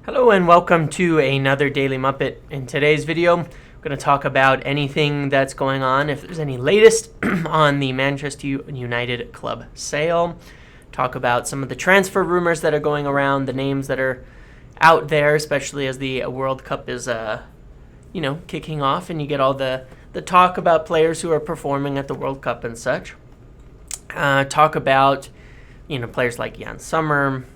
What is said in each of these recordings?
Hello and welcome to another Daily Muppet. In today's video, I'm going to talk about anything that's going on, if there's any latest on the Manchester United club sale. Talk about some of the transfer rumors that are going around, the names that are out there, especially as the World Cup is, kicking off, and you get all the talk about players who are performing at the World Cup and such. Talk about, players like Sommer,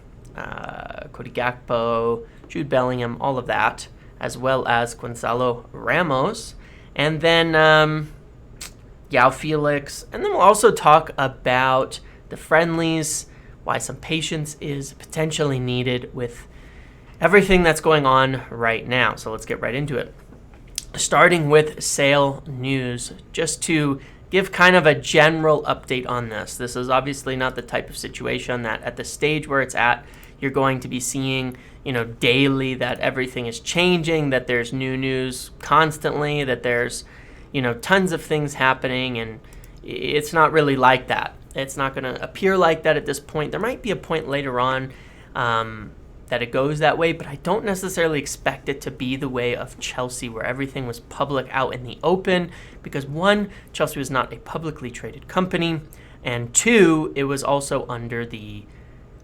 Cody Gakpo, Jude Bellingham, all of that, as well as Goncalo Ramos, and then Joao Felix, and then we'll also talk about the friendlies, why some patience is potentially needed with everything that's going on right now. So let's get right into it. Starting with sale news, just to give kind of a general update on this. This is obviously not the type of situation that at the stage where it's at, you're going to be seeing, daily that everything is changing, that there's new news constantly, that there's, tons of things happening, and it's not really like that. It's not going to appear like that at this point. There might be a point later on that it goes that way, but I don't necessarily expect it to be the way of Chelsea, where everything was public out in the open, because one, Chelsea was not a publicly traded company, and two, it was also under the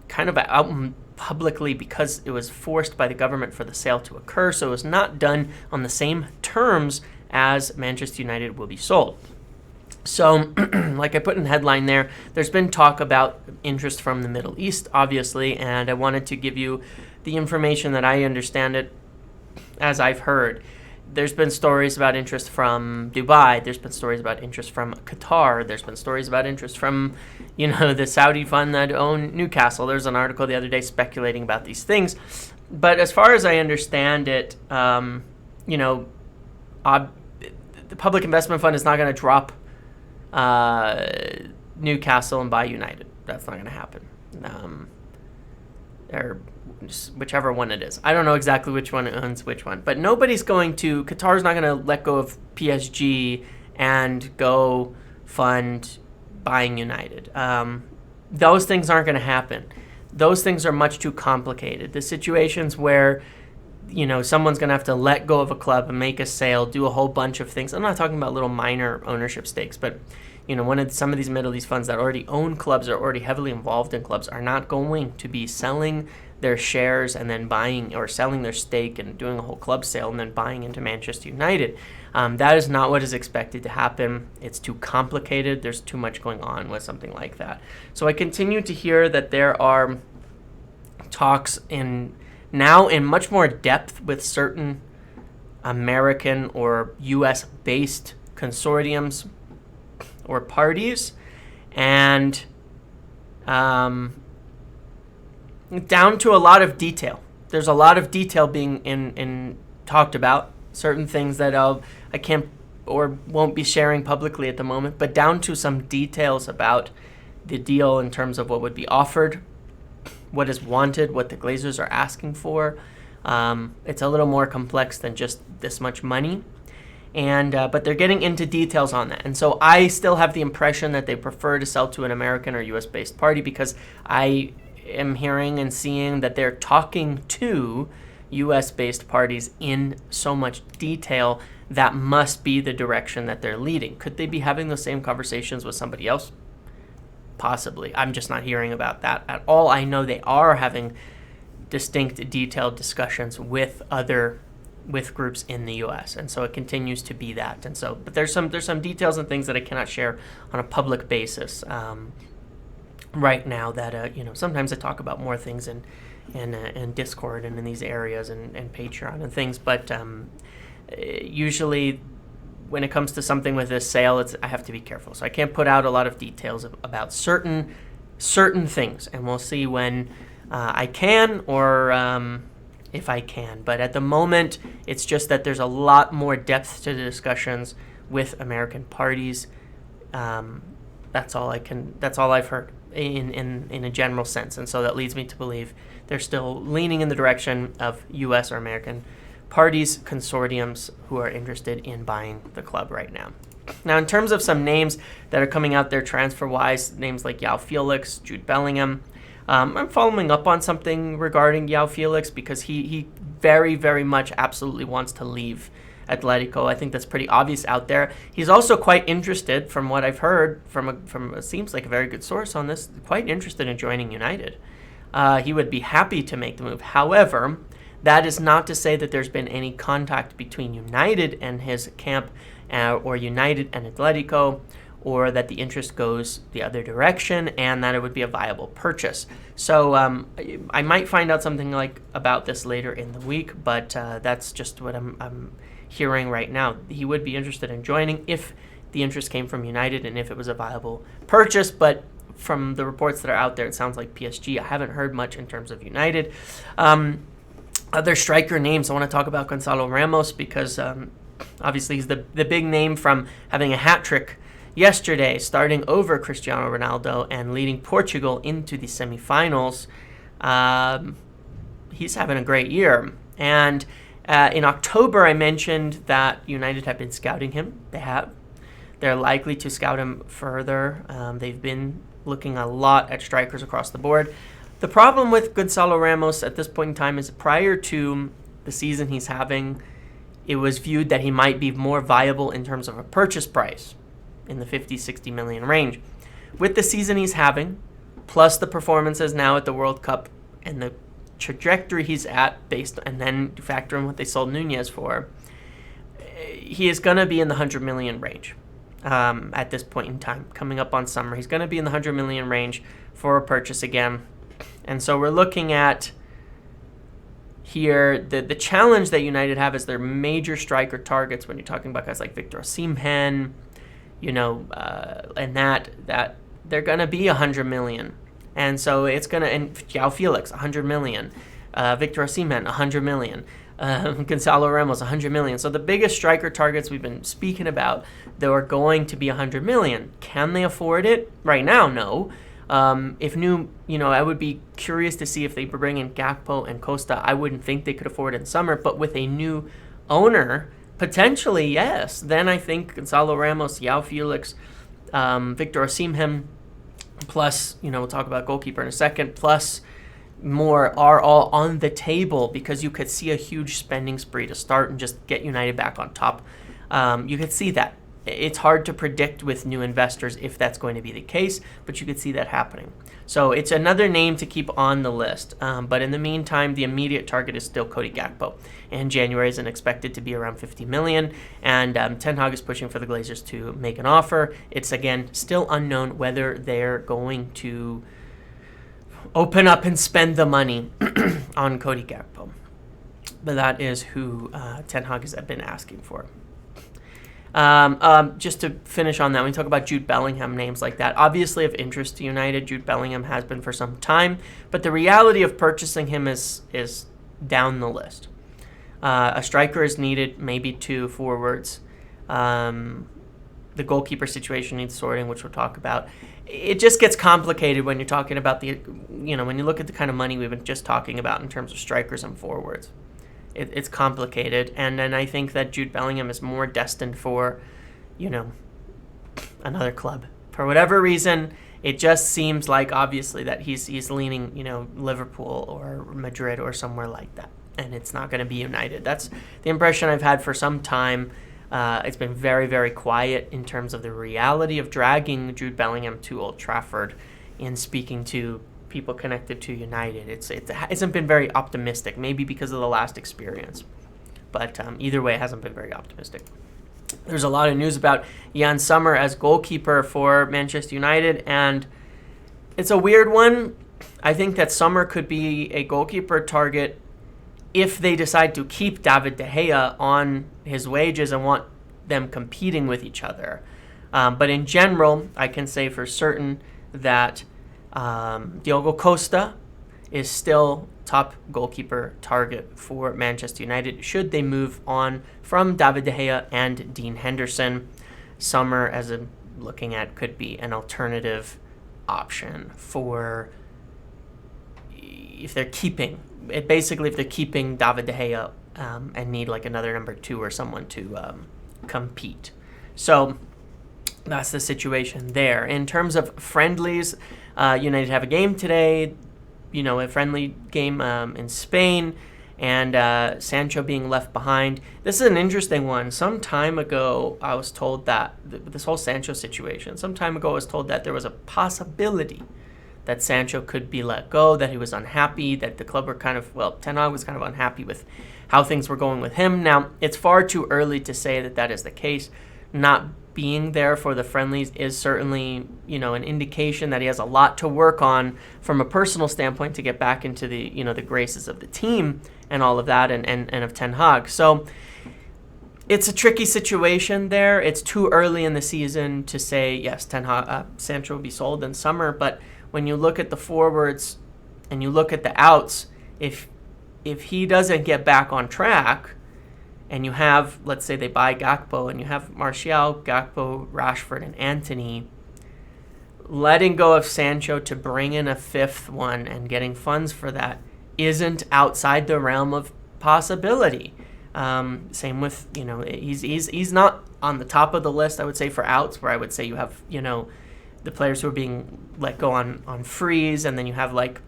kind of out publicly because it was forced by the government for the sale to occur, so it was not done on the same terms as Manchester United will be sold. So, like I put in the headline there's been talk about interest from the Middle East, obviously, and I wanted to give you the information that I understand it as I've heard. There's been stories about interest from Dubai. There's been stories about interest from Qatar. There's been stories about interest from, the Saudi fund that owned Newcastle. There's an article the other day speculating about these things. But as far as I understand it, the Public Investment Fund is not going to drop Newcastle and buy United. That's not going to happen. Or whichever one it is. I don't know exactly which one owns which one. But Qatar's not going to let go of PSG and go fund buying United. Those things aren't going to happen. Those things are much too complicated. The situations where, someone's going to have to let go of a club and make a sale, do a whole bunch of things. I'm not talking about little minor ownership stakes, but some of these Middle East funds that already own clubs, are already heavily involved in clubs, are not going to be selling their shares and then buying, or selling their stake and doing a whole club sale and then buying into Manchester United. That is not what is expected to happen. It's too complicated. There's too much going on with something like that. So I continue to hear that there are talks now in much more depth with certain American or U.S.-based consortiums or parties, and down to a lot of detail. There's a lot of detail being in talked about, certain things that I can't or won't be sharing publicly at the moment, but down to some details about the deal in terms of what would be offered, what is wanted, what the Glazers are asking for. It's a little more complex than just this much money. But they're getting into details on that. And so I still have the impression that they prefer to sell to an American or U.S.-based party, because I am hearing and seeing that they're talking to U.S.-based parties in so much detail. That must be the direction that they're leading. Could they be having the same conversations with somebody else? Possibly. I'm just not hearing about that at all. I know they are having distinct, detailed discussions with groups in the U.S., and so it continues to be that. And so, but there's some details and things that I cannot share on a public basis right now. That sometimes I talk about more things in Discord and in these areas and Patreon and things, but usually when it comes to something with this sale, I have to be careful. So I can't put out a lot of details about certain things, and we'll see when I can, or if I can. But at the moment, it's just that there's a lot more depth to the discussions with American parties. That's all I've heard in a general sense. And so that leads me to believe they're still leaning in the direction of U.S. or American parties, consortiums who are interested in buying the club right now. Now, in terms of some names that are coming out there transfer-wise, names like Joao Felix, Jude Bellingham, I'm following up on something regarding Joao Felix because he very, very much absolutely wants to leave Atletico. I think that's pretty obvious out there. He's also quite interested, from what I've heard from it seems like a very good source on this, quite interested in joining United. He would be happy to make the move. However, that is not to say that there's been any contact between United and his camp or United and Atletico, or that the interest goes the other direction and that it would be a viable purchase. So I might find out something about this later in the week, but that's just what I'm hearing right now. He would be interested in joining if the interest came from United and if it was a viable purchase, but from the reports that are out there, it sounds like PSG. I haven't heard much in terms of United. Other striker names, I want to talk about Goncalo Ramos because obviously he's the big name from having a hat trick yesterday, starting over Cristiano Ronaldo and leading Portugal into the semifinals. He's having a great year. And in October, I mentioned that United have been scouting him. They have. They're likely to scout him further. They've been looking a lot at strikers across the board. The problem with Goncalo Ramos at this point in time is prior to the season he's having, it was viewed that he might be more viable in terms of a purchase price in the 50-60 million range. With the season he's having, plus the performances now at the World Cup and the trajectory he's at, and then factor in what they sold Nunez for, he is going to be in the 100 million range at this point in time. Coming up on summer, he's going to be in the 100 million range for a purchase again. And so we're looking at here the challenge that United have is their major striker targets when you're talking about guys like Victor Osimhen, and that they're going to be 100 million. And so it's going to, and Joao Felix, 100 million. Victor Osimhen, 100 million. Goncalo Ramos, 100 million. So the biggest striker targets we've been speaking about, they are going to be 100 million. Can they afford it? Right now, no. I would be curious to see if they bring in Gakpo and Costa. I wouldn't think they could afford it in summer, but with a new owner, potentially, yes. Then I think Goncalo Ramos, Joao Felix, Victor Osimhen, plus, we'll talk about goalkeeper in a second, plus more are all on the table because you could see a huge spending spree to start and just get United back on top. You could see that. It's hard to predict with new investors if that's going to be the case, but you could see that happening. So it's another name to keep on the list. But in the meantime, the immediate target is still Cody Gakpo. And January is expected to be around 50 million. And Ten Hag is pushing for the Glazers to make an offer. It's, again, still unknown whether they're going to open up and spend the money on Cody Gakpo. But that is who Ten Hag has been asking for. Just to finish on that, when we talk about Jude Bellingham, names like that, obviously of interest to United. Jude Bellingham has been for some time, but the reality of purchasing him is down the list. A striker is needed, maybe 2 forwards. The goalkeeper situation needs sorting, which we'll talk about. It just gets complicated when you're talking about when you look at the kind of money we've been just talking about in terms of strikers and forwards. It's complicated, and then I think that Jude Bellingham is more destined for, another club. For whatever reason, it just seems like obviously that he's leaning, Liverpool or Madrid or somewhere like that, and it's not going to be United. That's the impression I've had for some time. It's been very, very quiet in terms of the reality of dragging Jude Bellingham to Old Trafford in speaking to people connected to United. It hasn't been very optimistic, maybe because of the last experience. But either way, it hasn't been very optimistic. There's a lot of news about Jan Sommer as goalkeeper for Manchester United, and it's a weird one. I think that Sommer could be a goalkeeper target if they decide to keep David De Gea on his wages and want them competing with each other. But in general, I can say for certain that Diogo Costa is still top goalkeeper target for Manchester United should they move on from David De Gea and Dean Henderson. Sommer, as I'm looking at, could be an alternative option for if they're keeping David De Gea and need another number 2 or someone to compete. So that's the situation there. In terms of friendlies, United have a game today. a friendly game in Spain, and Sancho being left behind. This is an interesting one. Some time ago, I was told that this whole Sancho situation, some time ago I was told that there was a possibility that Sancho could be let go, that he was unhappy, that the club were Ten Hag was kind of unhappy with how things were going with him. Now, it's far too early to say that that is the case. Not being there for the friendlies is certainly, an indication that he has a lot to work on from a personal standpoint to get back into the, the graces of the team and all of that and of Ten Hag. So it's a tricky situation there. It's too early in the season to say, yes, Sancho will be sold in summer, but when you look at the forwards and you look at the outs, if he doesn't get back on track, and you have, let's say they buy Gakpo, and you have Martial, Gakpo, Rashford, and Antony, letting go of Sancho to bring in a fifth one and getting funds for that isn't outside the realm of possibility. Same with, he's not on the top of the list, I would say, for outs, where I would say you have, the players who are being let go on freeze, and then you have like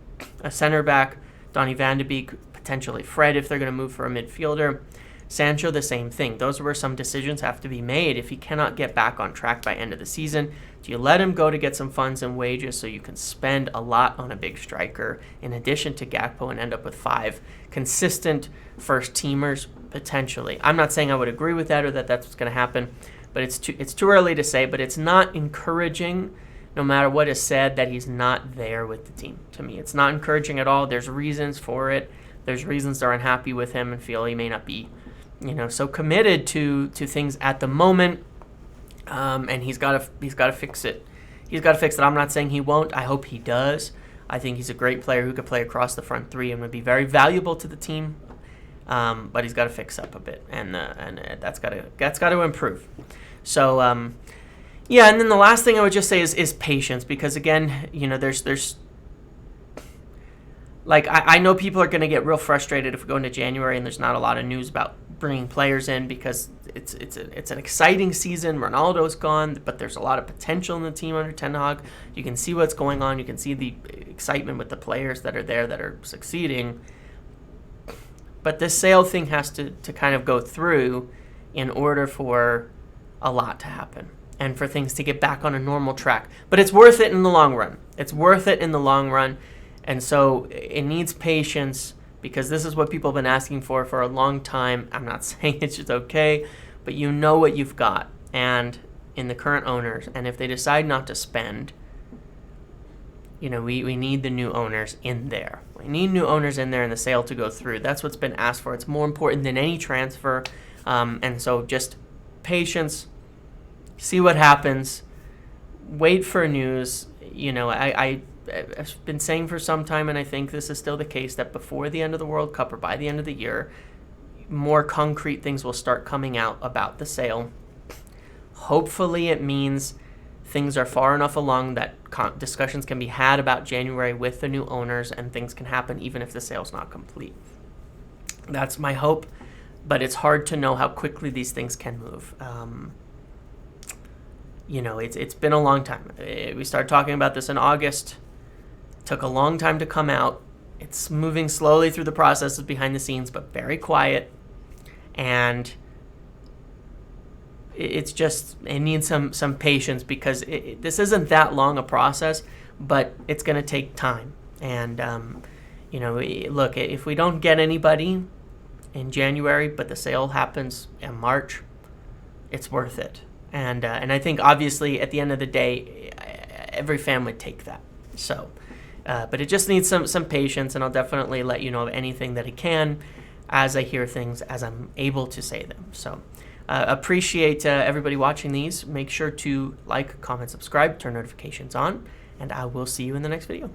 a center back, Donny van de Beek, potentially Fred if they're going to move for a midfielder. Sancho, the same thing. Those are where some decisions have to be made. If he cannot get back on track by end of the season, do you let him go to get some funds and wages so you can spend a lot on a big striker in addition to Gakpo and end up with 5 consistent first-teamers potentially? I'm not saying I would agree with that or that that's what's going to happen, but it's too early to say. But it's not encouraging, no matter what is said, that he's not there with the team. To me, it's not encouraging at all. There's reasons for it. There's reasons they're unhappy with him and feel he may not be so committed to things at the moment, and he's got to fix it. He's got to fix it. I'm not saying he won't. I hope he does. I think he's a great player who could play across the front three and would be very valuable to the team. But he's got to fix up a bit, and that's got to improve. So and then the last thing I would just say is patience, because again, there's I know people are going to get real frustrated if we go into January and there's not a lot of news about bringing players in, because it's an exciting season. Ronaldo's gone, but there's a lot of potential in the team under Ten Hag. You can see what's going on. You can see the excitement with the players that are there that are succeeding. But this sale thing has to kind of go through in order for a lot to happen and for things to get back on a normal track. But it's worth it in the long run. It's worth it in the long run. And so it needs patience, because this is what people have been asking for a long time. I'm not saying it's just okay, but you know what you've got and in the current owners. And if they decide not to spend, we need the new owners in there. We need new owners in there and the sale to go through. That's what's been asked for. It's more important than any transfer. And so just patience, see what happens, wait for news. I've been saying for some time, and I think this is still the case, that before the end of the World Cup or by the end of the year, more concrete things will start coming out about the sale. Hopefully it means things are far enough along that discussions can be had about January with the new owners, and things can happen even if the sale's not complete. That's my hope, but it's hard to know how quickly these things can move. It's been a long time. We started talking about this in August. Took a long time to come out. It's moving slowly through the processes behind the scenes, but very quiet. And it needs some patience, because this isn't that long a process, but it's going to take time. And, look, if we don't get anybody in January, but the sale happens in March, it's worth it. And I think, obviously, at the end of the day, every fan would take that. So, but it just needs some patience, and I'll definitely let you know of anything that I can as I hear things, as I'm able to say them. So, appreciate everybody watching these. Make sure to like, comment, subscribe, turn notifications on, and I will see you in the next video.